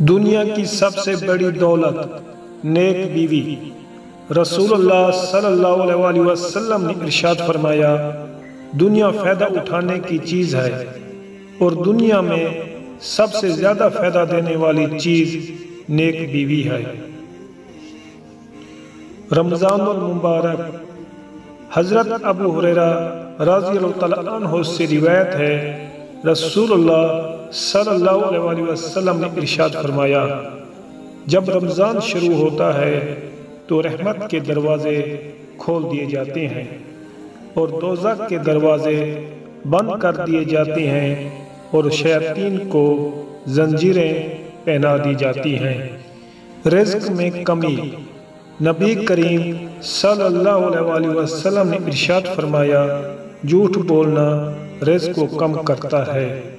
دنیا کی سب سے بڑی دولت نیک بیوی۔ رسول اللہ صلی اللہ علیہ وسلم نے ارشاد فرمایا، دنیا فائدہ اٹھانے کی چیز ہے اور دنیا میں سب سے زیادہ فائدہ دینے والی چیز نیک بیوی ہے۔ رمضان المبارک۔ حضرت ابو ہریرہ رضی اللہ تعالیٰ عنہ سے روایت ہے، رسول اللہ صلی اللہ علیہ وسلم نے ارشاد فرمایا، جب رمضان شروع ہوتا ہے تو رحمت کے دروازے کھول دیے جاتے ہیں اور دوزخ کے دروازے بند کر دیے جاتے ہیں اور شیاطین کو زنجیریں پہنا دی جاتی ہیں۔ رزق میں کمی۔ نبی کریم صلی اللہ علیہ وسلم نے ارشاد فرمایا، جھوٹ بولنا رزق کو کم کرتا ہے۔